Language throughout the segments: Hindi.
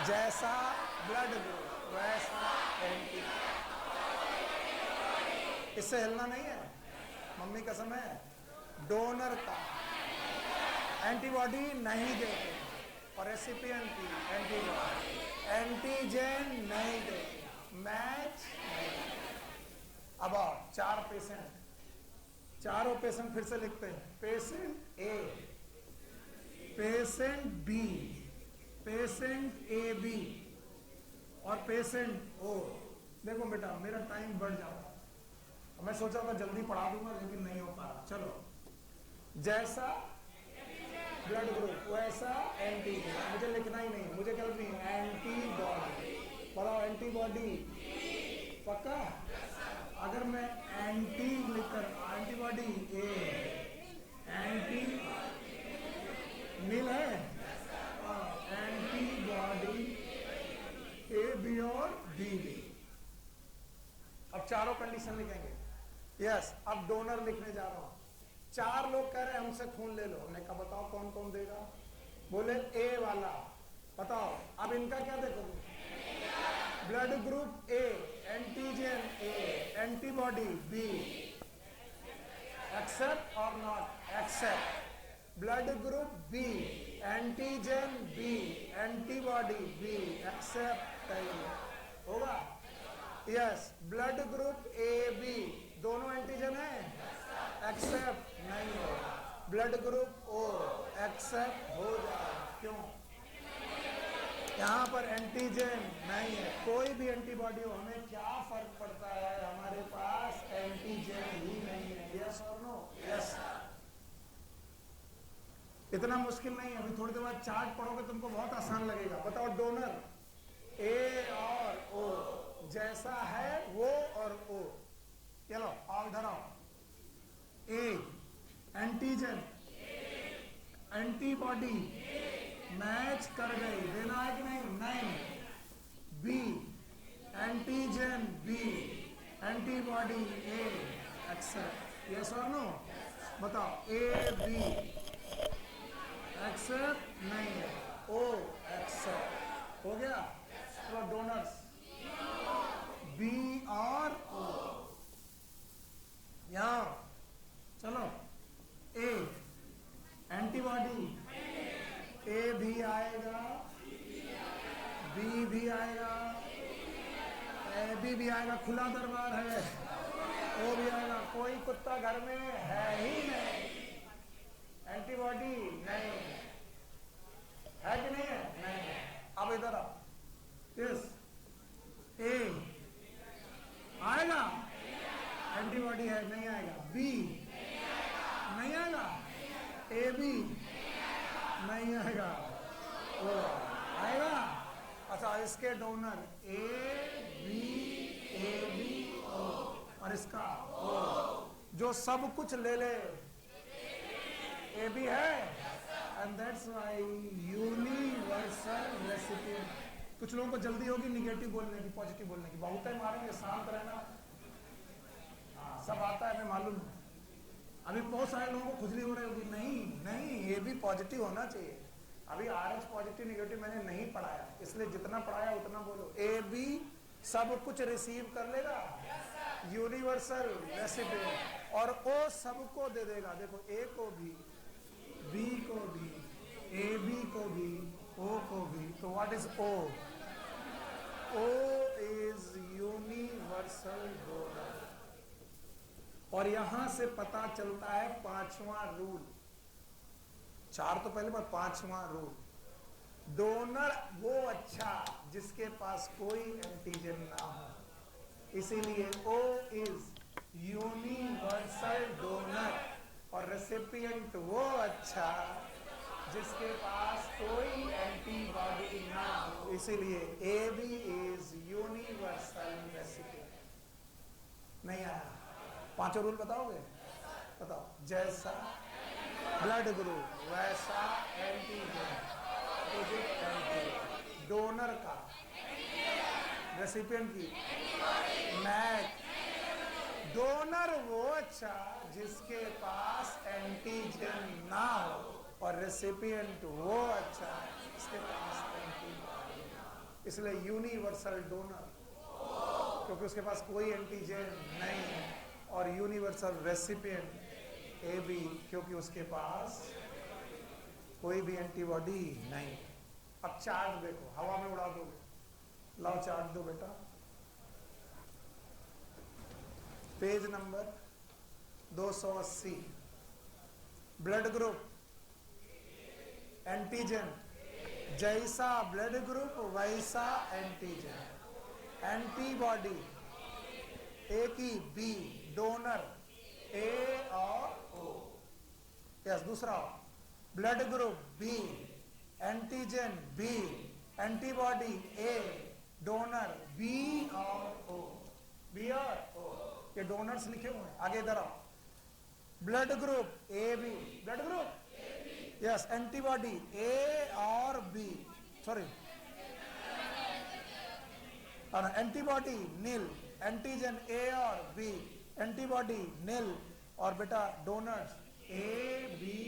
जैसा ब्लड ग्रुप वैसा एंटी। इससे हिलना नहीं है, मम्मी कसम है। डोनर का एंटीबॉडी नहीं देते और रेसिपिएंट की एंटीबॉडी, एंटीजन नहीं देते, मैच नहीं। अब आओ 4 पेशेंट, चारों पेशेंट फिर से लिखते हैं। Patient A, patient B, patient A B और पेशेंट ओ। देखो बेटा मेरा टाइम बढ़ जाता, मैं सोचा था जल्दी पढ़ा दूंगा लेकिन नहीं हो पा रहा। चलो, जैसा ब्लड ग्रुप वैसा एंटीजन, मुझे लिखना ही नहीं, मुझे क्या लिखनी है? एंटीबॉडी। बताओ एंटीबॉडी पक्का। अगर मैं एंटी लिखकर एंटीबॉडी ए, एंटी नील है, एंटीबॉडी ए बी और बी बी। अब चारों कंडीशन लिखेंगे। यस, अब डोनर लिखने जा रहा हूं। 4 लोग कह रहे हैं हमसे खून ले लो, हमने कहा बताओ कौन कौन देगा? बोले ए वाला। बताओ अब इनका क्या देखोगे? Blood group A, antigen A, antibody B, accept और not accept. Blood group B, antigen B, antibody B, accept होगा। Yes, blood group A B, दोनों एंटीजन है, एक्सेप्ट नहीं होगा। ब्लड ग्रुप ओ, एक्सेप्ट हो जाएगा। क्यों? यहां पर एंटीजन नहीं है, कोई भी एंटीबॉडी हो, हमें क्या फर्क पड़ता है? हमारे पास एंटीजन ही नहीं है। यस और नो? यस। इतना मुश्किल नहीं है, अभी थोड़ी देर बाद चार्ट पढ़ोगे तुमको बहुत आसान लगेगा। बताओ डोनर ए और ओ, जैसा है वो और ओ। चलो आओ इधर आओ। ए एंटीजन, एंटीबॉडी मैच कर गई, देना है कि नहीं? नहीं। बी एंटीजन बी, एंटीबॉडी ए, एक्सेप्ट। यस और नो? बताओ ए बी एक्सेप्ट नहीं है, ओ एक्सेप्ट हो गया। तो डोनर्स बी और ओ। यहां चलो, ए एंटीबॉडी ए भी आएगा, बी भी आएगा, ए भी आएगा, खुला दरबार है। ओ भी आएगा, कोई कुत्ता घर में है ही नहीं। एंटीबॉडी नहीं है कि नहीं है? नहीं। अब इधर आओ। यस, ए आएगा, एंटीबॉडी है, नहीं आएगा। बी नहीं आएगा, ए बी नहीं आएगा, ओ आएगा। अच्छा, इसके डोनर ए बी ओ और इसका ओ, जो सब कुछ ले ले। ए बी है, and that's why universal recipient. कुछ लोगों को जल्दी होगी निगेटिव बोलने की, पॉजिटिव बोलने की। बहुत है मारेंगे, शांत रहना। सब आता है, मैं मालूम। अभी बहुत सारे लोगों को खुजली हो रही होगी। नहीं, ये भी पॉजिटिव होना चाहिए। अभी आरएच पॉजिटिव निगेटिव मैंने नहीं पढ़ाया, इसलिए जितना पढ़ाया उतना बोलो। ए बी सब कुछ रिसीव कर लेगा, यूनिवर्सल रेसिपिएंट, और ओ सबको दे देगा। देखो, ए को भी, बी को भी, ए बी को भी, ओ को भी। तो what is O? O is universal donor. और यहां से पता चलता है 5वां रूल। 4 तो पहले बात, 5वां रूल। डोनर वो अच्छा जिसके पास कोई एंटीजन ना हो। इसीलिए ओ इज यूनिवर्सल डोनर, और रेसिपिएंट वो अच्छा जिसके पास कोई एंटीबॉडी ना हो। इसीलिए A B is universal recipient. नहीं आया? 5 रूल बताओगे? बताओ। जैसा ब्लड ग्रुप वैसा एंटीजन, डोनर का, रेसिपिएंट की मैच। डोनर वो अच्छा जिसके पास एंटीजन ना हो, और रेसिपिएंट वो अच्छा जिसके पास एंटीबॉडी ना हो। इसलिए यूनिवर्सल डोनर, क्योंकि उसके पास कोई एंटीजन नहीं है, और यूनिवर्सल रेसिपिएंट ए बी, क्योंकि उसके पास कोई भी एंटीबॉडी नहीं। अब चार्ज देखो, हवा में उड़ा दोगे, लाओ चार्ज दो बेटा। Page number 280, blood group antigen, जैसा ब्लड ग्रुप वैसा एंटीजन, एंटीबॉडी ए की बी, डोनर ए और ओ। यस, दूसरा blood group B, antigen B, antibody A, donor B और ओ, बी और ओ। ये डोनर्स लिखे हुए हैं। आगे इधर आओ, blood group A B, blood group yes, antibody A और B, sorry antibody nil, antigen A और बी, एंटीबॉडी नील, और बेटा डोनर्स ए बी,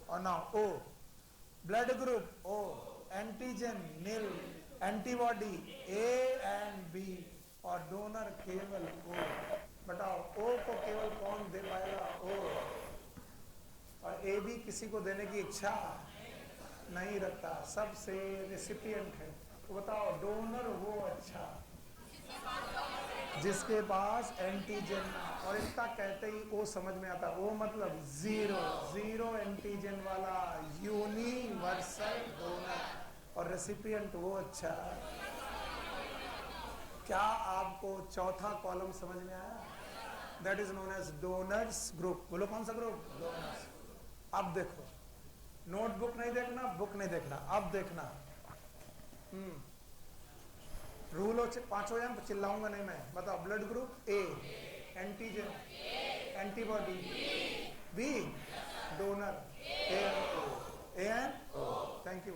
और now O, blood group O, antigen nil, antibody A and B, और डोनर केवल ओ। बताओ ओ को केवल कौन दे पाएगा? ओ। और ए बी किसी को देने की इच्छा नहीं रखता, सबसे रेसिपिएंट है। तो बताओ डोनर वो अच्छा जिसके पास एंटीजन, और इतना कहते ही ओ समझ में आता। ओ मतलब जीरो, जीरो एंटीजन वाला यूनिवर्सल डोनर, और रेसिपिएंट वो अच्छा। क्या आपको चौथा कॉलम समझ में आया? That is known as donors group. बोलो कौन सा ग्रुप? डोनर्स। अब देखो, नोटबुक नहीं देखना, बुक नहीं देखना, अब देखना। रूल हो पांचों जन, चिल्लाऊंगा नहीं मैं। बताओ, blood group A, antigen, antibody B, donor A and O. Thank you.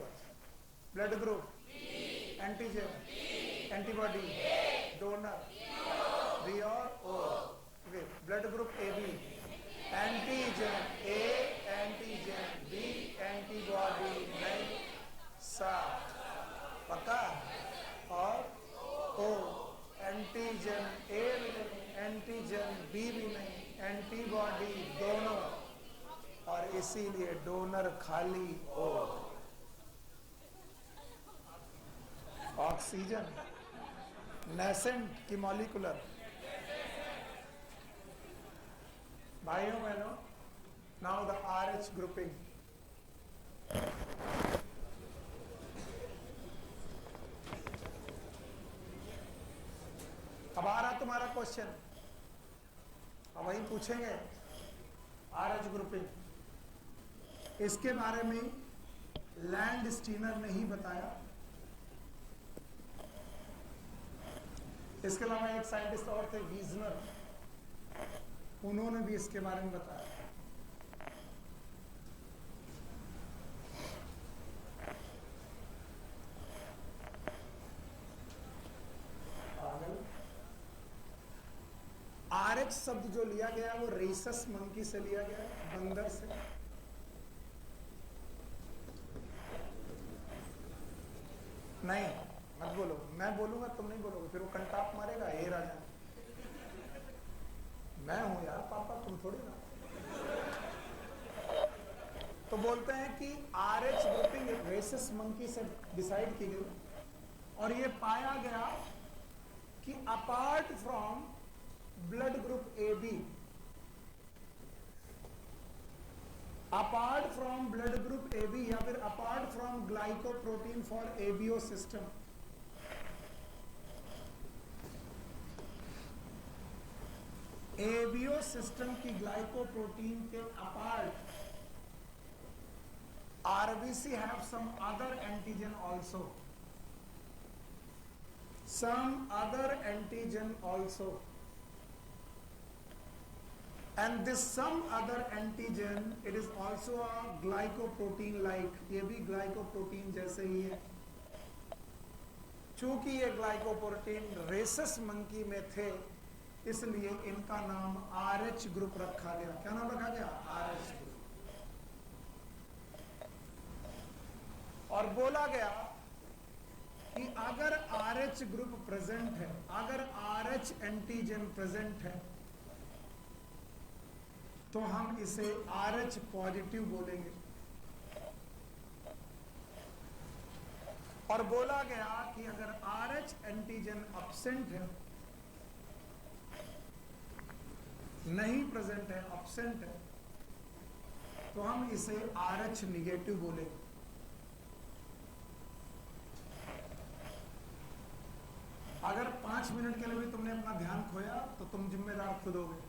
Blood group antigen, antibody, donor B और O. Blood group A B, antigen A, antigen B, antibody नहीं, सात पक्का, और ओ, एंटीजन ए भी नहीं, एंटीजन बी भी नहीं, एंटीबॉडी दोनों, और इसीलिए डोनर खाली ओ। ऑक्सीजन नेसेंट की मॉलिक्यूलर। भाइयों बहनों, नाउ द RH ग्रुपिंग। अब आ रहा तुम्हारा क्वेश्चन, अब वही पूछेंगे RH ग्रुपिंग। इसके बारे में लैंड स्टीनर ने ही बताया। इसके अलावा एक साइंटिस्ट और थे, वीजनर, उन्होंने भी इसके बारे में बताया। RH शब्द जो लिया गया वो रेसस मंकी से लिया गया, बंदर से। नहीं मत बोलो, मैं बोलूंगा तुम नहीं बोलोगे, फिर वो कंटाप मारेगा, ये राजा मैं हूं यार पापा, तुम थोड़ी ना। तो बोलते हैं कि RH ग्रुपिंग रेसस मंकी से डिसाइड की गई, और ये पाया गया कि apart from blood group A B, apart from blood group A B, या फिर apart from glycoprotein for ABO system, ABO system की ग्लाइकोप्रोटीन के apart, RBC have some other antigen also, some other antigen also, and this some other antigen, it is also a glycoprotein like, ये भी glycoprotein जैसे ही है। चूंकि ये ग्लाइकोप्रोटीन रेसस मंकी में थे, इसलिए इनका नाम RH ग्रुप रखा गया। क्या नाम रखा गया? RH group. और बोला गया कि अगर RH ग्रुप प्रेजेंट है, अगर RH एंटीजन प्रेजेंट है, तो हम इसे RH पॉजिटिव बोलेंगे। और बोला गया कि अगर RH एंटीजन एब्सेंट है, नहीं प्रेजेंट है, एब्सेंट है, तो हम इसे RH निगेटिव बोलेंगे। अगर 5 मिनट के लिए भी तुमने अपना ध्यान खोया तो तुम जिम्मेदार खुद होगे,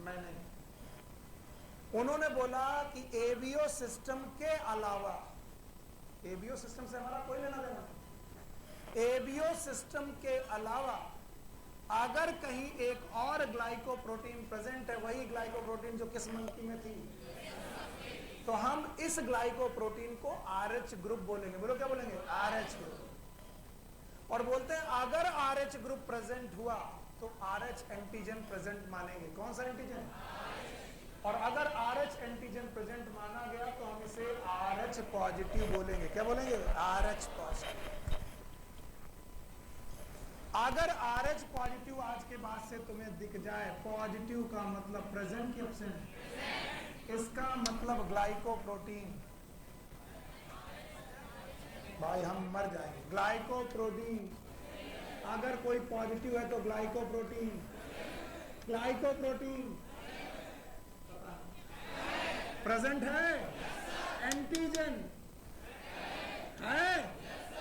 मैं नहीं। उन्होंने बोला कि एबीओ सिस्टम के अलावा, एबीओ सिस्टम से हमारा कोई लेना देना नहीं, एबीओ सिस्टम के अलावा अगर कहीं एक और ग्लाइकोप्रोटीन प्रेजेंट है, वही ग्लाइकोप्रोटीन जो किस मंकी में थी, तो हम इस ग्लाइकोप्रोटीन को RH ग्रुप बोलेंगे। बोलो क्या बोलेंगे? RH group. और बोलते हैं अगर RH ग्रुप प्रेजेंट हुआ तो RH एंटीजन प्रेजेंट मानेंगे। कौन सा एंटीजन? और अगर RH एंटीजन प्रेजेंट माना गया तो हम इसे RH पॉजिटिव बोलेंगे। क्या बोलेंगे? RH positive. अगर RH पॉजिटिव आज के बाद से तुम्हें दिख जाए, पॉजिटिव का मतलब प्रेजेंट की एब्सेंट, इसका मतलब ग्लाइकोप्रोटीन, भाई हम मर जाएंगे। ग्लाइकोप्रोटीन, अगर कोई पॉजिटिव है तो ग्लाइकोप्रोटीन, ग्लाइकोप्रोटीन प्रेजेंट है, एंटीजन है,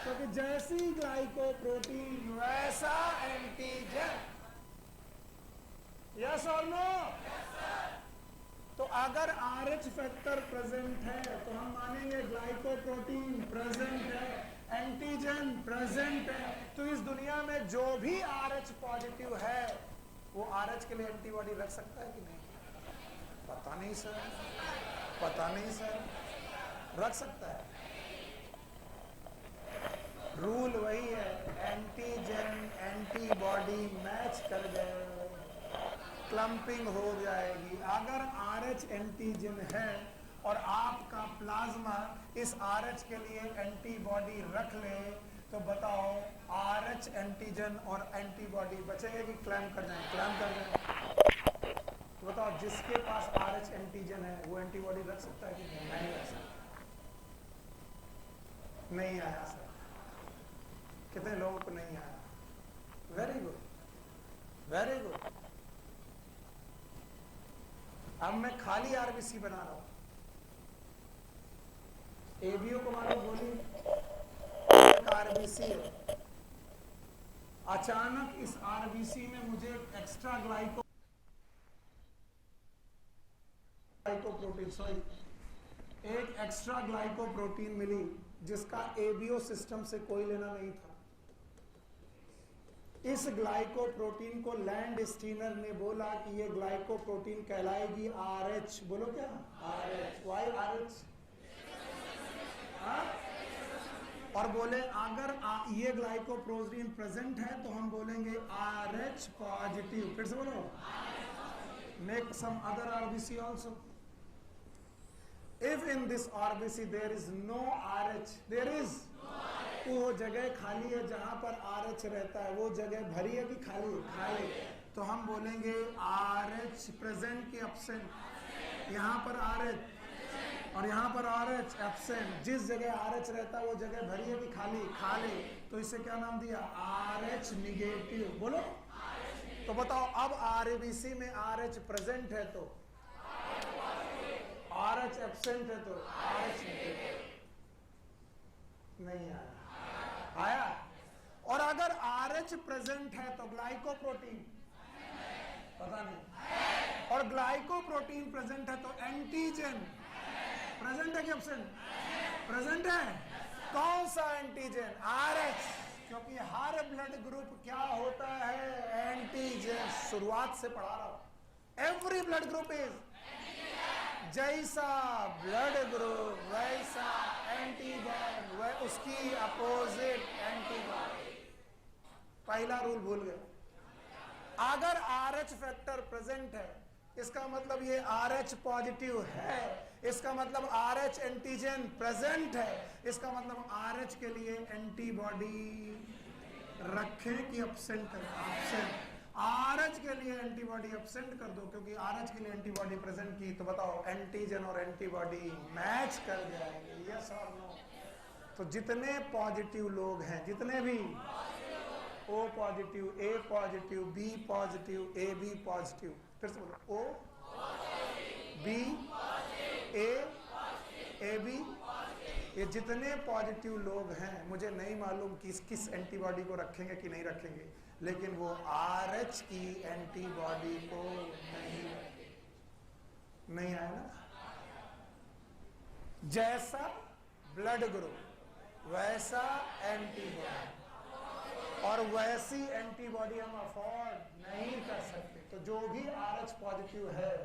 क्योंकि तो जैसी ग्लाइकोप्रोटीन वैसा एंटीजन। यस और नो? तो अगर RH फैक्टर प्रेजेंट है तो हम मानेंगे ग्लाइकोप्रोटीन प्रेजेंट है, एंटीजन प्रेजेंट है। तो इस दुनिया में जो भी RH पॉजिटिव है वो RH के लिए एंटीबॉडी रख सकता है कि नहीं? पता नहीं सर, पता नहीं सर, रख सकता है। रूल वही है, एंटीजन एंटीबॉडी मैच कर गए, क्लम्पिंग हो जाएगी। अगर RH एंटीजन है और आपका प्लाज्मा इस RH के लिए एंटीबॉडी रख ले, तो बताओ RH एंटीजन और एंटीबॉडी बचेंगे कि क्लैम्प कर जाएंगे? क्लैम्प कर जाएंगे। तो बताओ जिसके पास RH एंटीजन है वो एंटीबॉडी रख सकता है कि नहीं रख सकता? नहीं आया सर। कितने लोगों को नहीं आया? Very good, very good. अब मैं खाली RBC बना रहा हूं। एबीओ को मानो गोली, RBC है। अचानक इस RBC में मुझे एक्स्ट्रा ग्लाइकोप्रोटीन, सॉरी, एक एक्स्ट्रा ग्लाइकोप्रोटीन मिली जिसका एबीओ सिस्टम से कोई लेना नहीं था। इस ग्लाइकोप्रोटीन को लैंड स्टीनर ने बोला कि ये ग्लाइकोप्रोटीन कहलाएगी RH। बोलो क्या? RH। Why RH? और बोले अगर ये ग्लाइकोप्रोटीन प्रेजेंट है तो हम बोलेंगे RH पॉजिटिव। फिर से बोलो, make some other RBC also. If in this RBC there is no RH, there is, तो वो जगह खाली है जहां पर RH रहता है, वो जगह भरी है कि खाली है? खाली। तो हम बोलेंगे RH प्रेजेंट की एब्सेंट। यहाँ पर RH और यहाँ पर RH एब्सेंट। जिस जगह RH रहता है वो जगह भरी है कि खाली? खाली। तो इसे क्या नाम दिया? RH negative. बोलो। तो बताओ अब RBC में RH प्रेजेंट है तो RH एब्सेंट है तो RH निगेटिव। नहीं आया? आया? और अगर RH प्रेजेंट है तो ग्लाइकोप्रोटीन, पता नहीं, और ग्लाइकोप्रोटीन प्रेजेंट है तो एंटीजन प्रेजेंट है कि एब्सेंट? प्रेजेंट है। कौन सा एंटीजन? RH। क्योंकि हर ब्लड ग्रुप क्या होता है? एंटीजन। शुरुआत से पढ़ा रहा हूं, एवरी ब्लड ग्रुप इज, जैसा ब्लड ग्रुप वैसा एंटीबॉडी, वह उसकी अपोजिट एंटीबॉडी। पहला रूल भूल गए। अगर RH फैक्टर प्रेजेंट है इसका मतलब ये RH पॉजिटिव है, इसका मतलब RH एंटीजन प्रेजेंट है, इसका मतलब RH के लिए एंटीबॉडी रखें कि एब्सेंट करें? एब्सेंट। RH के लिए एंटीबॉडी एब्सेंट कर दो, क्योंकि RH के लिए एंटीबॉडी प्रेजेंट की, तो बताओ एंटीजन और एंटीबॉडी मैच कर जाएंगे, यस और नो? तो जितने पॉजिटिव लोग हैं, जितने भी O positive, A positive, B positive, AB positive, फिर से बोलो O B A AB, ये जितने पॉजिटिव लोग हैं, मुझे नहीं मालूम किस किस एंटीबॉडी को रखेंगे कि नहीं रखेंगे, लेकिन वो RH की एंटीबॉडी को नहीं आए ना। जैसा ब्लड ग्रुप वैसा एंटीबॉडी, और वैसी एंटीबॉडी हम अफोर्ड नहीं कर सकते। तो जो भी RH पॉजिटिव है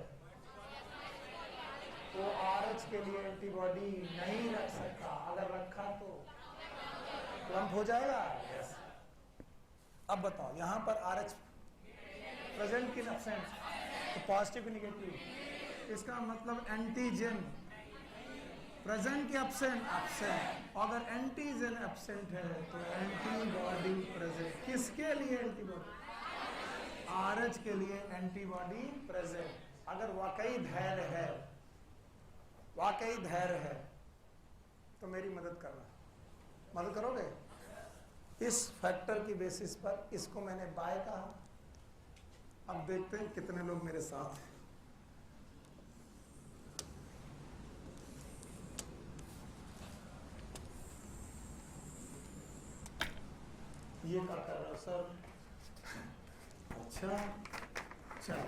वो RH के लिए एंटीबॉडी नहीं रख सकता, अगर रखा तो ट्रम्प हो जाएगा। yes. अब बताओ यहां पर RH प्रेजेंट की एब्सेंट, तो पॉजिटिव की निगेटिव, इसका मतलब एंटीजन प्रेजेंट की एब्सेंट, एब्सेंट। अगर एंटीजन एब्सेंट है तो एंटीबॉडी प्रेजेंट। किसके लिए एंटीबॉडी? RH के लिए एंटीबॉडी प्रेजेंट। अगर वाकई धैर्य है, वाकई धैर्य है, तो मेरी मदद करना, मदद करोगे? इस फैक्टर की बेसिस पर इसको मैंने बाय कहा। अब देखते हैं कितने लोग मेरे साथ हैं। ये क्या कर रहे हो सर? अच्छा चलो,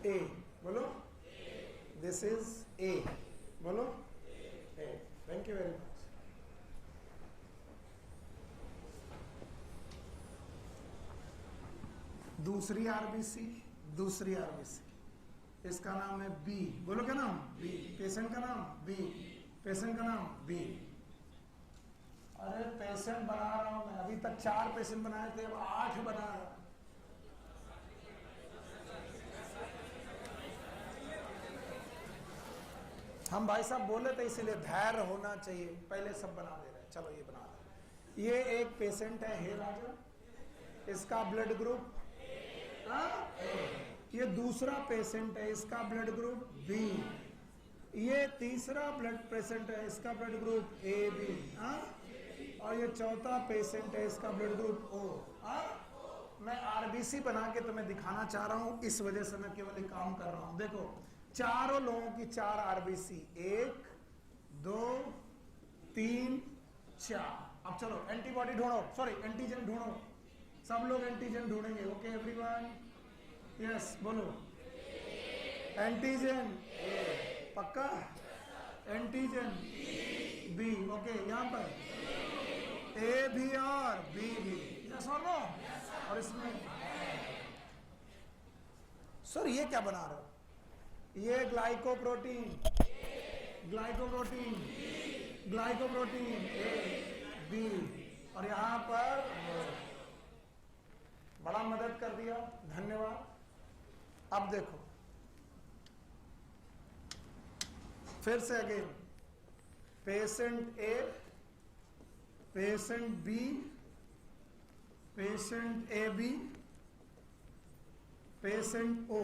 ए बोलो, दिस इज ए, बोलो A. Thank you very much. दूसरी आरबीसी, दूसरी आरबीसी, इसका नाम है बी। बोलो क्या नाम? बी। पेशेंट का नाम बी, पेशेंट का नाम बी। अरे पेशेंट बना रहा हूं मैं, अभी तक 4 पेशेंट बनाए थे, अब 8 बना रहा हूं। हम भाई साहब बोले थे इसीलिए धैर्य होना चाहिए, पहले सब बना दे रहे हैं। चलो ये बना रहे। ये एक पेशेंट है, हे राजा, इसका ब्लड ग्रुप ये दूसरा पेशेंट है, इसका ब्लड ग्रुप बी। ये तीसरा ब्लड पेशेंट है, इसका ब्लड ग्रुप ए बी। और ये चौथा पेशेंट है, इसका ब्लड ग्रुप ओ। मैं आरबीसी बना के तुम्हें दिखाना चाह रहा हूं, इस वजह से मैं केवल एक काम कर रहा हूं। देखो चारों लोगों की 4 आरबीसी, 1 2 3 4। अब चलो एंटीबॉडी ढूंढो, सॉरी एंटीजन ढूंढो। सब लोग एंटीजन ढूंढेंगे। ओके एवरीवन, यस बोलो एंटीजन पक्का, एंटीजन बी। ओके यहाँ पर ए भी और बी भी, यस और नो? और इसमें सर ये क्या बना रहे हो? ये glycoprotein, glycoprotein, glycoprotein A B. और यहां पर बड़ा मदद कर दिया, धन्यवाद। अब देखो फिर से again, patient A, patient B, patient A B, patient O.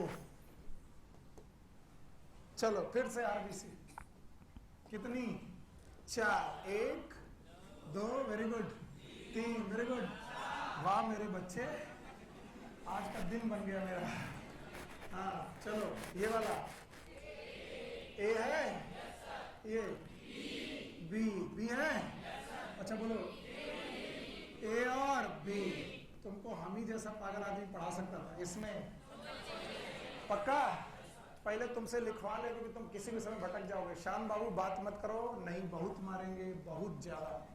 चलो फिर से आरबीसी कितनी? 4, 1 2 वेरी गुड, 3 वेरी गुड। वाह मेरे बच्चे, आज का दिन बन गया मेरा। हाँ चलो ये वाला ए है, ये बी, बी है। अच्छा बोलो ए और बी। तुमको हम ही जैसा पागल आदमी पढ़ा सकता था इसमें, पक्का? पहले तुमसे लिखवा ले, क्योंकि तुम किसी भी समय भटक जाओगे। शान बाबू बात मत करो, नहीं बहुत मारेंगे, बहुत ज्यादा,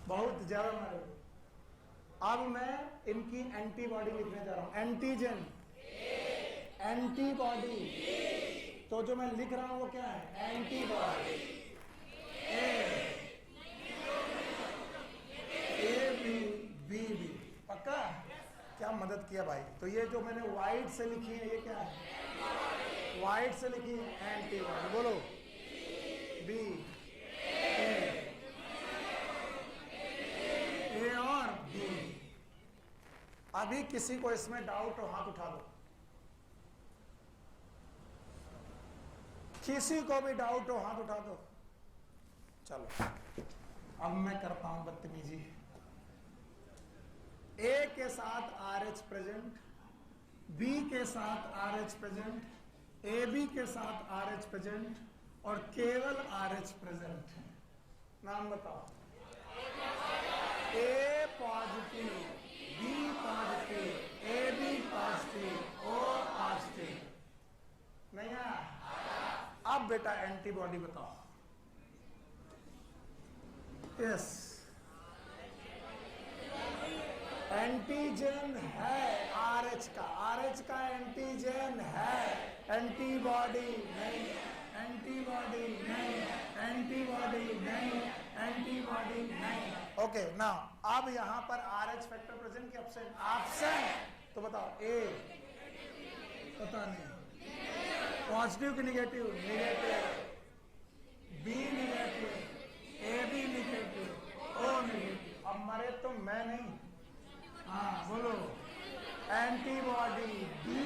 बहुत ज्यादा मारेंगे। अब मैं इनकी एंटीबॉडी लिखने जा रहा हूं। एंटीजन, एंटीबॉडी, तो जो मैं लिख रहा हूं वो क्या है? Antibody A A B B B, पक्का? क्या मदद किया भाई। तो ये जो मैंने व्हाइट से लिखी है ये क्या है? व्हाइट से लिखी है एंटीबॉडी। बोलो बी ए और बी। अभी किसी को इसमें डाउट हो हाथ उठा दो, किसी को भी डाउट हो हाथ उठा दो। चलो अब मैं करता हूं बदतमीजी। ए के साथ RH प्रेजेंट, बी के साथ RH प्रेजेंट, ए बी के साथ RH प्रेजेंट और केवल RH प्रेजेंट है। नाम बताओ। A positive, B positive, A B positive, O positive. नहीं है? अब बेटा एंटीबॉडी बताओ। यस, एंटीजन है RH का, RH का एंटीजन है, एंटीबॉडी नहीं, एंटीबॉडी नहीं, एंटीबॉडी नहीं, एंटीबॉडी नहीं। ओके ना, अब यहां पर RH फैक्टर प्रेजेंट कि एब्सेंट? एब्सेंट। तो बताओ ए, पता नहीं, पॉजिटिव कि negative? Negative. B negative, A B negative, O negative. अब मरे तो मैं नहीं। हाँ बोलो। Antibody B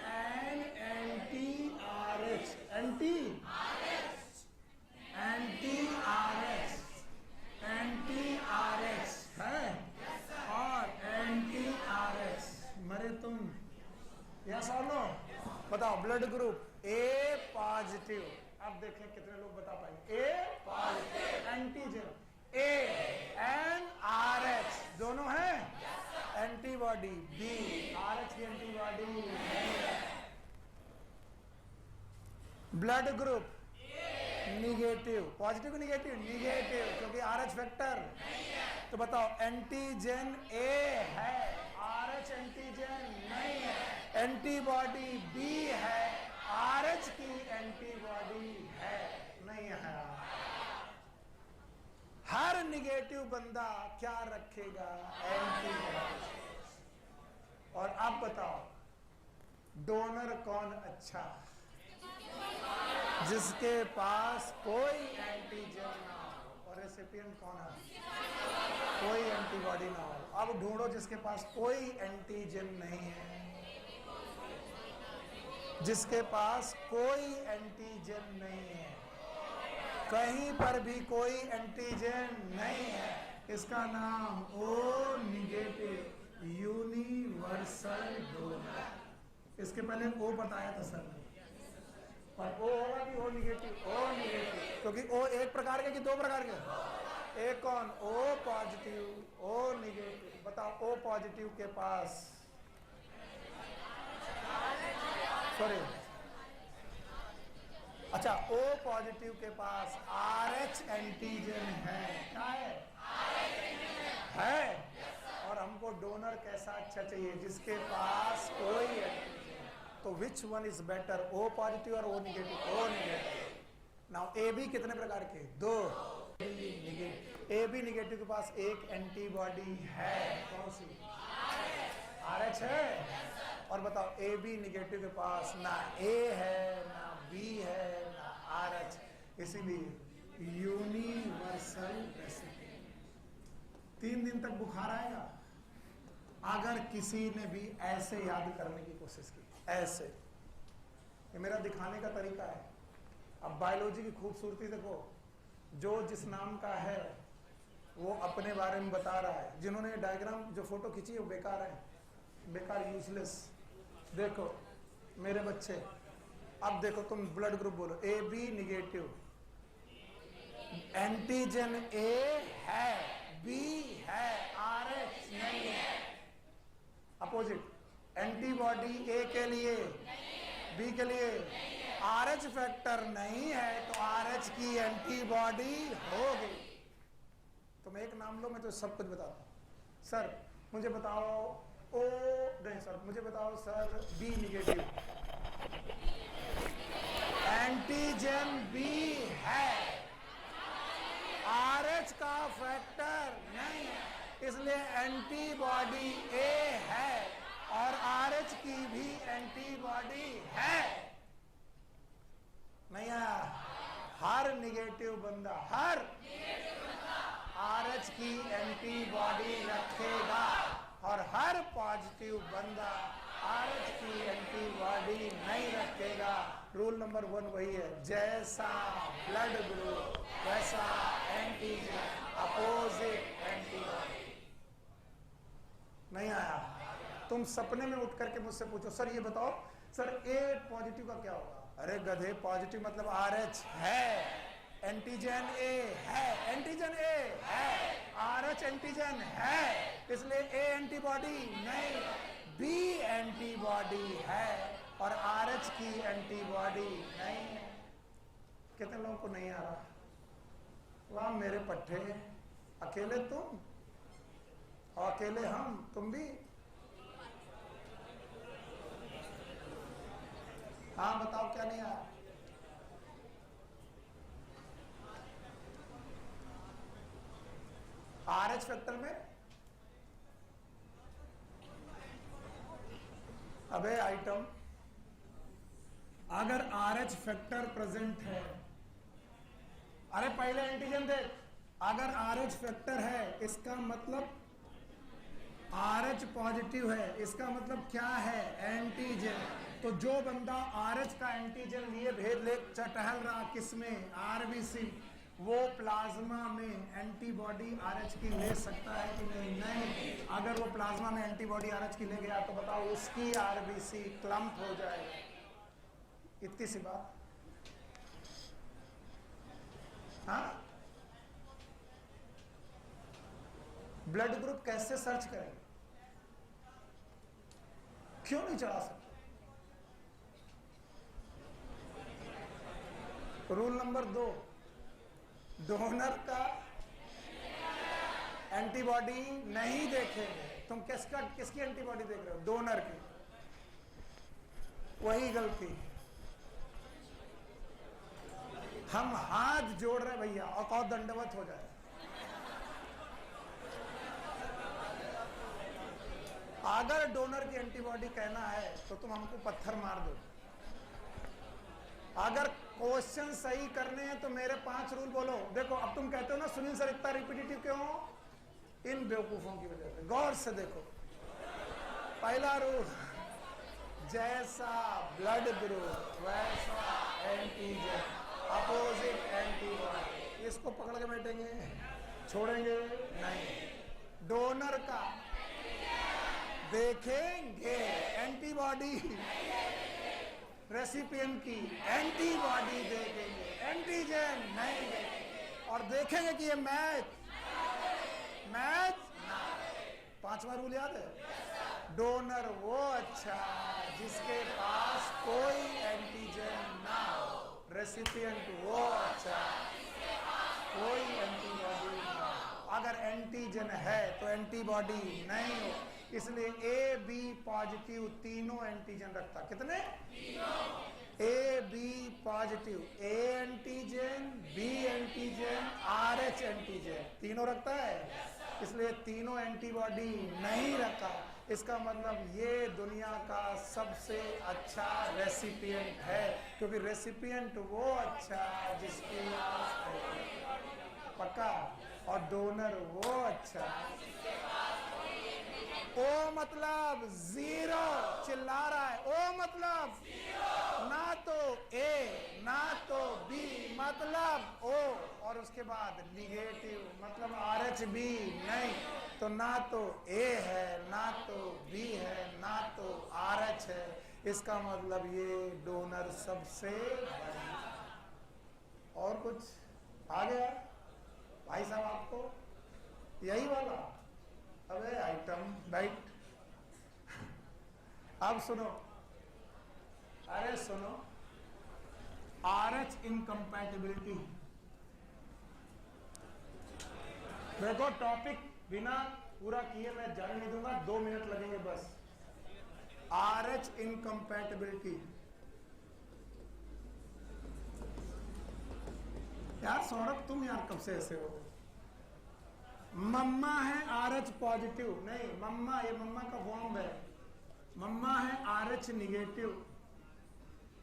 and anti RH, anti RH, anti RH है और एंटी RH। मरे तुम। यस और नो? बताओ ब्लड ग्रुप ए पॉजिटिव। अब देखें कितने लोग बता पाएंगे। A positive antigen, A and RH दोनों हैं। एंटीबॉडी बी, RH की एंटीबॉडी नहीं है। ब्लड ग्रुप निगेटिव, पॉजिटिव की निगेटिव? निगेटिव, क्योंकि RH फैक्टर नहीं है। तो बताओ एंटीजन ए है, RH एंटीजन नहीं है। एंटीबॉडी बी है, RH की एंटीबॉडी है नहीं है। हर निगेटिव बंदा क्या रखेगा? एंटीबॉडी। और अब बताओ डोनर कौन अच्छा? जिसके पास कोई एंटीजन ना हो। और रेसिपिएंट कौन है? कोई एंटीबॉडी ना हो। अब ढूंढो जिसके पास कोई एंटीजन नहीं है, जिसके पास कोई एंटीजन नहीं है, कहीं पर भी कोई एंटीजन नहीं है, इसका नाम ओ निगेटिव, यूनिवर्सल डोनर। इसके पहले ओ बताया था सर ने, पर ओ होगा कि ओ निगेटिव? ओ निगेटिव, क्योंकि ओ एक प्रकार के कि दो प्रकार के? एक कौन? O positive, O negative. बताओ ओ पॉजिटिव के पास, सॉरी, अच्छा ओ पॉजिटिव के पास RH एंटीजन है। क्या है? और हमको डोनर कैसा अच्छा चाहिए? जिसके पास कोई एंटीजन। तो which one is better, O positive और O negative? O negative. Now A B कितने प्रकार के? दो। ए बी निगेटिव के पास एक एंटीबॉडी है, कौन सी? RH है। और बताओ ए बी निगेटिव के पास ना ए है, ना बी है, ना RH, इसीलिए यूनिवर्सल रेसिपिएंट। 3 दिन तक बुखार आएगा अगर किसी ने भी ऐसे याद करने की कोशिश की। ऐसे, ये मेरा दिखाने का तरीका है। अब बायोलॉजी की खूबसूरती देखो, जो जिस नाम का है वो अपने बारे में बता रहा है। जिन्होंने डायग्राम जो फोटो खींची है वो बेकार है, बेकार, यूजलेस। देखो मेरे बच्चे, अब देखो तुम ब्लड ग्रुप बोलो A B negative, antigen A है, बी है, RH नहीं है। अपोजिट एंटीबॉडी ए के लिए, बी के लिए RH फैक्टर नहीं है, तो RH की एंटीबॉडी होगी। तुम एक नाम लो, मैं तो सब कुछ बताता हूं। सर मुझे बताओ ओ नहीं सर, मुझे बताओ sir B negative, antigen B है, RH का फैक्टर नहीं है, इसलिए एंटीबॉडी ए है और RH की भी एंटीबॉडी है। नहीं आया? हर निगेटिव बंदा RH की एंटीबॉडी रखेगा और हर पॉजिटिव बंदा RH की एंटीबॉडी नहीं रखेगा। रूल नंबर 1 वही है, जैसा ब्लड ग्रुप वैसा एंटीजन, अपोजिट एंटीबॉडी। नहीं आया? तुम सपने में उठ करके मुझसे पूछो, सर ये बताओ सर A पॉजिटिव का क्या होगा? अरे गधे, पॉजिटिव मतलब RH है, एंटीजन A है, एंटीजन A है, RH एंटीजन है, इसलिए A एंटीबॉडी नहीं, B एंटीबॉडी है और RH की एंटीबॉडी नहीं है। कितने लोगों को नहीं आ रहा? वाह मेरे पट्टे, अकेले तुम और अकेले हम, तुम भी। हाँ बताओ क्या नहीं आया? RH फैक्टर में, अबे आइटम, अगर RH फैक्टर प्रेजेंट है, अरे पहले एंटीजन देख, अगर RH फैक्टर है इसका मतलब RH पॉजिटिव है, इसका मतलब क्या है? एंटीजन। तो जो बंदा RH का एंटीजन लिए भेद ले टहल रहा किसमें? RBC, वो प्लाज्मा में एंटीबॉडी RH की ले सकता है कि नहीं? नहीं। अगर वो प्लाज्मा में एंटीबॉडी RH की ले गया तो बताओ उसकी RBC क्लम्प हो जाएगा। इतनी सी बात। हाँ, ब्लड ग्रुप कैसे सर्च करेंगे? क्यों नहीं चढ़ा सकते? रूल नंबर 2, डोनर का एंटीबॉडी नहीं देखेंगे। तुम किसकी एंटीबॉडी देख रहे हो? डोनर की। वही गलती, हम हाथ जोड़ रहे भैया और दंडवत हो जाए। अगर डोनर की एंटीबॉडी कहना है तो तुम हमको पत्थर मार दो। अगर क्वेश्चन सही करने हैं तो मेरे 5 रूल बोलो। देखो अब तुम कहते हो ना सुनील सर इतना रिपीटेटिव क्यों? इन बेवकूफों की वजह से। गौर से देखो, पहला रूल, जैसा ब्लड ग्रुप वैसा एंटीजन, अपोजिट एंटीबॉडी। इसको पकड़ के बैठेंगे, छोड़ेंगे नहीं। डोनर का देखेंगे एंटीबॉडी, रेसिपिएंट की एंटीबॉडी देखेंगे, एंटीजन नहीं देखेंगे। और देखेंगे कि ये मैच ना। 5वां रूल याद है? डोनर वो अच्छा जिसके पास कोई एंटीजन ना हो, रेसिपिएंट वो अच्छा कोई एंटीबॉडी ना हो। अगर एंटीजन है तो एंटीबॉडी नहीं हो, इसलिए A B पॉजिटिव तीनों एंटीजन रखता। कितने? A B positive, A antigen, B antigen, RH antigen, तीनों रखता है। इसलिए तीनों एंटीबॉडी नहीं रखा। इसका मतलब ये दुनिया का सबसे अच्छा रेसिपिएंट है, क्योंकि रेसिपिएंट वो अच्छा जिसके पक्का, और डोनर वो अच्छा। ओ मतलब 0, चिल्ला रहा है। ओ मतलब ना तो A ना तो B, मतलब O, और उसके बाद निगेटिव मतलब RHB नहीं। तो ना तो A है ना तो B है ना तो RH है। इसका मतलब ये डोनर सबसे बड़ा। और कुछ आ गया भाई साहब आपको? यही वाला? अबे आइटम बैठ। अब सुनो, अरे सुनो, RH इनकम्पैटिबिलिटी। देखो टॉपिक बिना पूरा किए मैं जाने नहीं दूंगा, 2 मिनट लगेंगे बस। RH incompatibility. यार सौरभ तुम यार कब से ऐसे हो? मम्मा है RH पॉजिटिव, नहीं मम्मा, ये मम्मा का फॉर्म है, मम्मा है RH निगेटिव।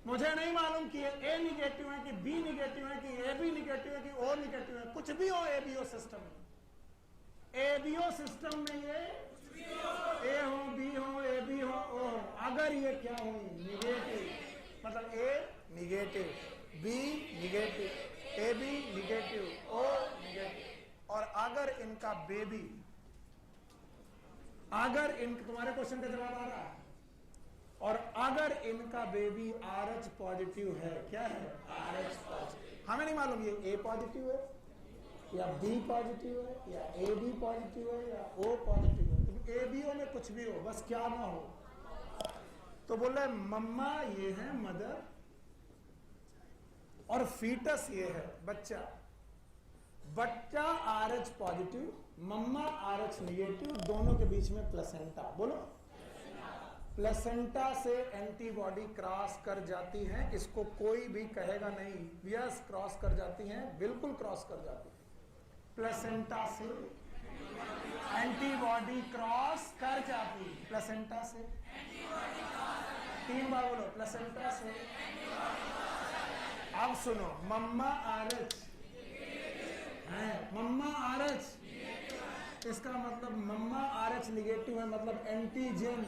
मुझे नहीं मालूम कि A निगेटिव है कि B निगेटिव है कि AB निगेटिव है कि O निगेटिव है, कुछ भी हो ABO सिस्टम में। ABO सिस्टम में ये A हो, B हो, AB हो, O हो, अगर ये क्या हो निगेटिव, मतलब A negative, B negative, AB negative, O negative, और अगर इनका बेबी, अगर इन, तुम्हारे क्वेश्चन का जवाब आ रहा है, और अगर इनका बेबी RH पॉजिटिव है, क्या है RH पॉजिटिव, हमें नहीं मालूम ये A पॉजिटिव है या B पॉजिटिव है या AB पॉजिटिव है या O पॉजिटिव है, ABO में कुछ भी हो, बस क्या ना हो। तो बोल रहे मम्मा ये है मदर, और फीटस ये है बच्चा। बच्चा RH पॉजिटिव, मम्मा RH निगेटिव, दोनों के बीच में प्लेसेंटा, बोलो प्लेसेंटा से एंटीबॉडी क्रॉस कर जाती है, इसको कोई भी कहेगा नहीं, यस क्रॉस कर जाती हैं, बिल्कुल क्रॉस कर जाती है। प्लेसेंटा से एंटीबॉडी क्रॉस कर जाती, प्लेसेंटा से, 3 बार बोलो प्लेसेंटा से। अब सुनो, मम्मा RH है, मम्मा RH, इसका मतलब मम्मा RH निगेटिव है, मतलब एंटीजन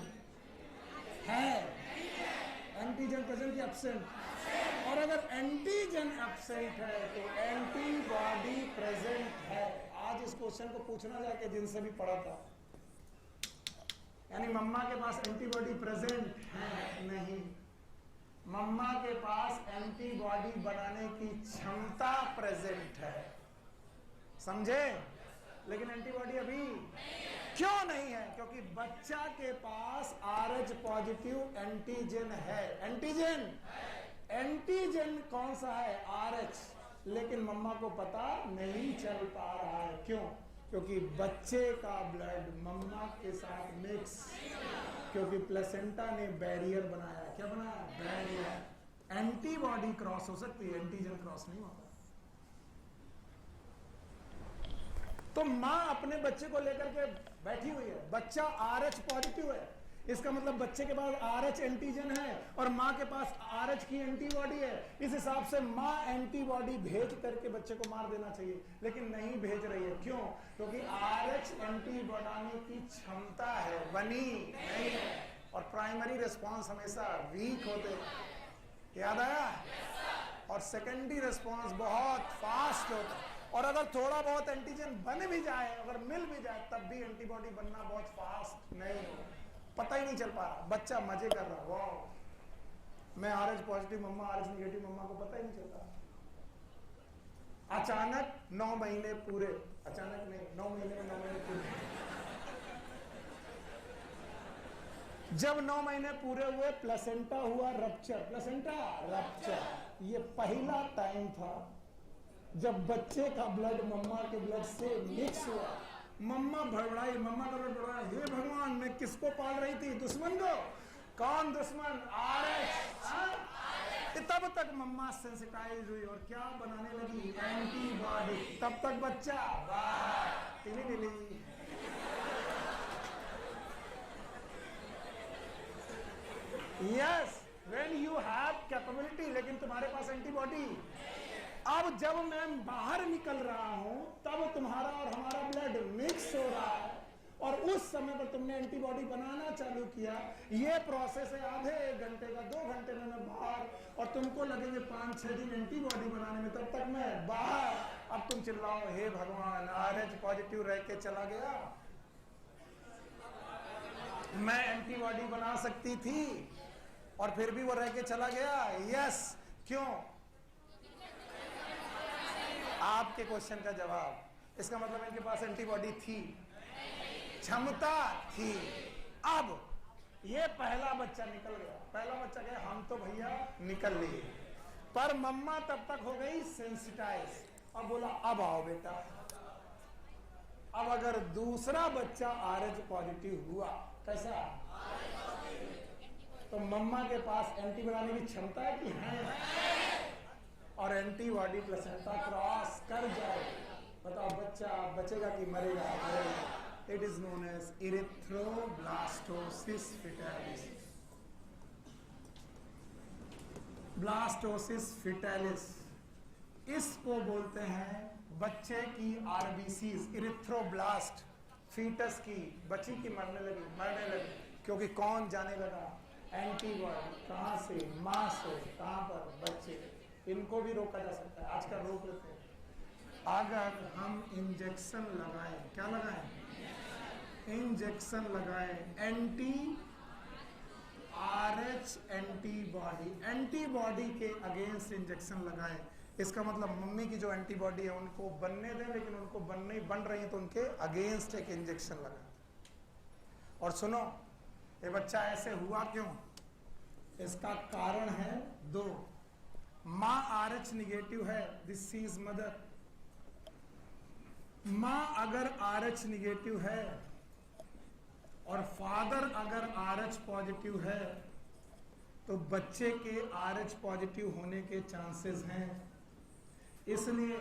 है, एंटीजन प्रेजेंट या एब्सेंट, और अगर एंटीजन एब्सेंट है तो एंटीबॉडी प्रेजेंट है। आज इस क्वेश्चन को पूछना जाके जिनसे भी पढ़ा था, यानी मम्मा के पास एंटीबॉडी प्रेजेंट है नहीं, मम्मा के पास एंटीबॉडी बनाने की क्षमता प्रेजेंट है, समझे, लेकिन एंटीबॉडी अभी क्यों नहीं है, क्योंकि बच्चा के पास RH पॉजिटिव एंटीजन है, एंटीजन, एंटीजन कौन सा है RH, लेकिन मम्मा को पता नहीं चल पा रहा है, क्यों, क्योंकि बच्चे का ब्लड मम्मा के साथ मिक्स, क्योंकि प्लेसेंटा ने बैरियर बनाया, क्या बनाया, बैरियर। एंटीबॉडी क्रॉस हो सकती है, एंटीजन क्रॉस नहीं होता। तो माँ अपने बच्चे को लेकर के बैठी हुई है, बच्चा RH पॉजिटिव है, इसका मतलब बच्चे के पास RH एंटीजन है और माँ के पास RH की एंटीबॉडी है, इस हिसाब से माँ एंटीबॉडी भेज करके बच्चे को मार देना चाहिए, लेकिन नहीं भेज रही है, क्यों, क्योंकि RH एंटी बनाने की क्षमता है, बनी नहीं है, और प्राइमरी रिस्पॉन्स हमेशा वीक होते हैं, याद आया, और सेकेंडरी रिस्पॉन्स बहुत फास्ट होता है, और अगर थोड़ा बहुत एंटीजन बन भी जाए, अगर मिल भी जाए, तब भी एंटीबॉडी बनना बहुत फास्ट नहीं, पता ही नहीं चल पा रहा, बच्चा मजे कर रहा, वाह मैं RH पॉजिटिव, मम्मा RH निगेटिव, मम्मा को पता ही नहीं चलता। अचानक 9 महीने पूरे, अचानक नहीं, 9 महीने में 9 महीने पूरे, जब 9 महीने पूरे हुए प्लेसेंटा हुआ रप्चर, प्लेसेंटा रप्चर, ये पहला टाइम था जब बच्चे का ब्लड मम्मा के ब्लड से मिक्स हुआ, मम्मा भड़बड़ाई, मम्मा का ब्लड बढ़ाया, हे भगवान मैं किसको पाल रही थी, दुश्मन को, कौन दुश्मन, RH, तब तक मम्मा सेंसिटाइज हुई और क्या बनाने लगी, एंटीबॉडी, तब तक बच्चा बाहर, Tilly Tilly, yes when you have capability, लेकिन तुम्हारे पास एंटीबॉडी। अब जब मैं बाहर निकल रहा हूं तब तुम्हारा और हमारा ब्लड मिक्स हो रहा है, और उस समय पर तुमने एंटीबॉडी बनाना चालू किया, ये प्रोसेस है आधे 1 घंटे का, 2 घंटे में मैं बाहर, और तुमको लगेंगे 5-6 दिन एंटीबॉडी बनाने में, तब तक मैं बाहर। अब तुम चिल्लाओ हे भगवान RH पॉजिटिव रह के चला गया, मैं एंटीबॉडी बना सकती थी और फिर भी वो रह के चला गया, यस, क्यों, आपके क्वेश्चन का जवाब, इसका मतलब इनके पास एंटीबॉडी थी, क्षमता थी। अब ये पहला बच्चा निकल गया, पहला बच्चा गया, हम तो भैया निकल लिए, पर मम्मा तब तक हो गई सेंसिटाइज, और बोला अब आओ बेटा। अब अगर दूसरा बच्चा RH पॉजिटिव हुआ, कैसा, तो मम्मा के पास एंटी बनाने की क्षमता है कि है, और एंटीबॉडी प्लेसेंटा क्रॉस कर जाए, बताओ बच्चा बचेगा कि मरेगा? मरेगा। It is known as erythroblastosis fetalis. Blastosis fetalis, इसको बोलते हैं बच्चे की आरबीसीज, इरिथ्रोब्लास्ट, फीटस की, बच्ची की मरने लगी। क्योंकि कौन जाने लगा? एंटीबॉडी। कहां से? मां से। कहां पर? बच्चे। इनको भी रोका जा सकता है, आजकल रोक लेते हैं। अगर हम इंजेक्शन लगाएं, क्या लगाएं? इंजेक्शन लगाएं, एंटी RH एंटीबॉडी, एंटीबॉडी के अगेंस्ट इंजेक्शन लगाएं। इसका मतलब मम्मी की जो एंटीबॉडी है उनको बनने दें, लेकिन उनको बन रही है तो उनके अगेंस्ट एक इंजेक्शन लगाएं। और सुनो, ये बच्चा ऐसे हुआ क्यों? इसका कारण है दो। माँ RH निगेटिव है, दिस इज मदर। माँ अगर RH निगेटिव है और फादर अगर RH पॉजिटिव है तो बच्चे के RH पॉजिटिव होने के चांसेस हैं। इसलिए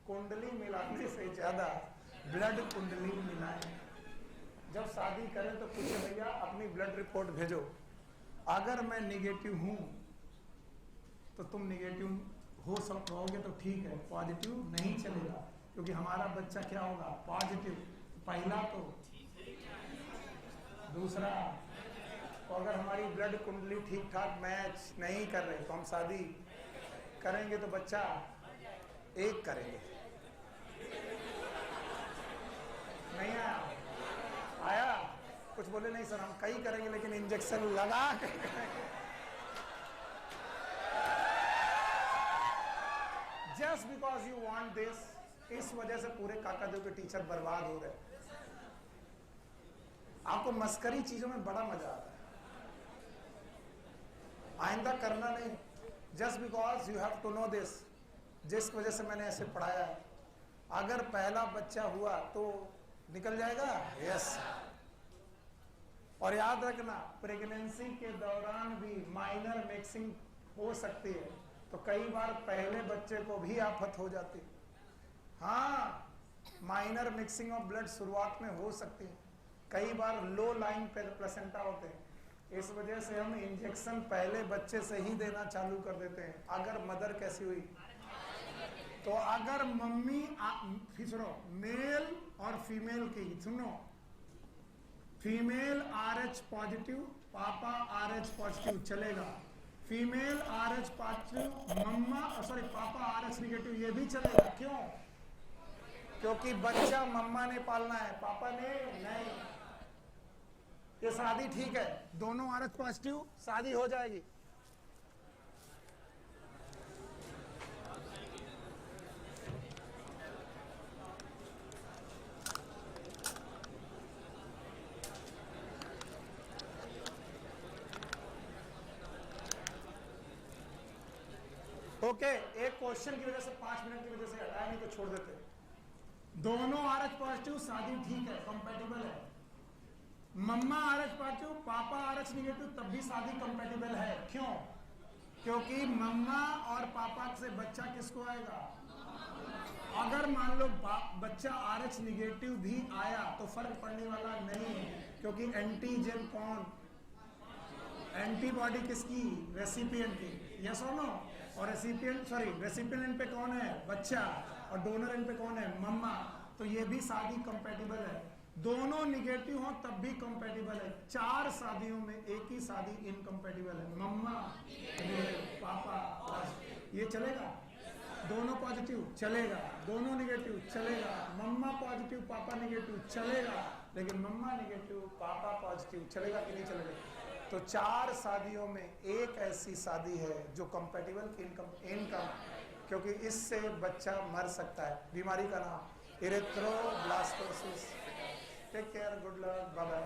कुंडली मिलाने से ज्यादा ब्लड कुंडली मिलाएं। जब शादी करें तो पूछे भैया अपनी ब्लड रिपोर्ट भेजो, अगर मैं निगेटिव हूं तो तुम निगेटिव हो रहोगे तो ठीक है, पॉजिटिव नहीं चलेगा, क्योंकि हमारा बच्चा क्या होगा? पॉजिटिव। पहला तो, दूसरा तो अगर हमारी ब्लड कुंडली ठीक ठाक मैच नहीं कर रही तो हम शादी करेंगे तो बच्चा एक करेंगे। नहीं आया? आया? कुछ बोले नहीं सर, हम कई करेंगे लेकिन इंजेक्शन लगा के just because you want this. इस वजह से पूरे काकादेव के टीचर बर्बाद हो रहे। आपको मस्करी चीजों में बड़ा मजा आता है, आइंदा करना नहीं। Just because you have to know this, जिस वजह से मैंने ऐसे पढ़ाया है। अगर पहला बच्चा हुआ तो निकल जाएगा, यस। और याद रखना, प्रेगनेंसी के दौरान भी माइनर मिक्सिंग हो सकती है, तो कई बार पहले बच्चे को भी आफत हो जाती है। हाँ, माइनर मिक्सिंग ऑफ ब्लड शुरुआत में हो सकती है, कई बार लो लाइन प्लेसेंटा होते हैं। इस वजह से हम इंजेक्शन पहले बच्चे से ही देना चालू कर देते हैं। अगर मदर कैसी हुई तो अगर मम्मी, सुनो, मेल और फीमेल की, सुनो, फीमेल RH पॉजिटिव, पापा RH पॉजिटिव चलेगा। फीमेल RH पॉजिटिव, पापा RH निगेटिव, ये भी चलेगा। क्यों? क्योंकि बच्चा मम्मा ने पालना है, पापा ने नहीं। ये शादी ठीक है, दोनों RH पॉजिटिव, शादी हो जाएगी। ओके, एक क्वेश्चन की वजह से 5 मिनट की वजह से हटाया, नहीं तो छोड़ देते। दोनों RH पॉजिटिव, शादी ठीक है, कंपैटिबल है। मम्मा RH पॉजिटिव, पापा RH निगेटिव, तब भी शादी कंपैटिबल है। क्यों? क्योंकि मम्मा और पापा से बच्चा किसको आएगा? अगर मान लो बच्चा RH निगेटिव भी आया तो फर्क पड़ने वाला नहीं है, क्योंकि एंटीजन कौन? एंटीबॉडी किसकी? रेसिपिएंट की। यस और नो? और रेसिपिएंट पे कौन है? बच्चा। और डोनर एंड पे कौन है? मम्मा। तो ये भी शादी कंपैटिबल है। दोनों निगेटिव हो तब भी कंपैटिबल है। 4 शादियों में एक ही शादी इनकम्पैटिबल है, मम्मा पापा। ये चलेगा? दोनों पॉजिटिव चलेगा, दोनों निगेटिव चलेगा, मम्मा पॉजिटिव पापा निगेटिव चलेगा, लेकिन मम्मा निगेटिव पापा पॉजिटिव चलेगा कि नहीं चलेगा? तो 4 शादियों में एक ऐसी शादी है जो कंपैटिबल इनकम, क्योंकि इससे बच्चा मर सकता है। बीमारी का नाम erythroblastosis. Take care, good luck, bye bye.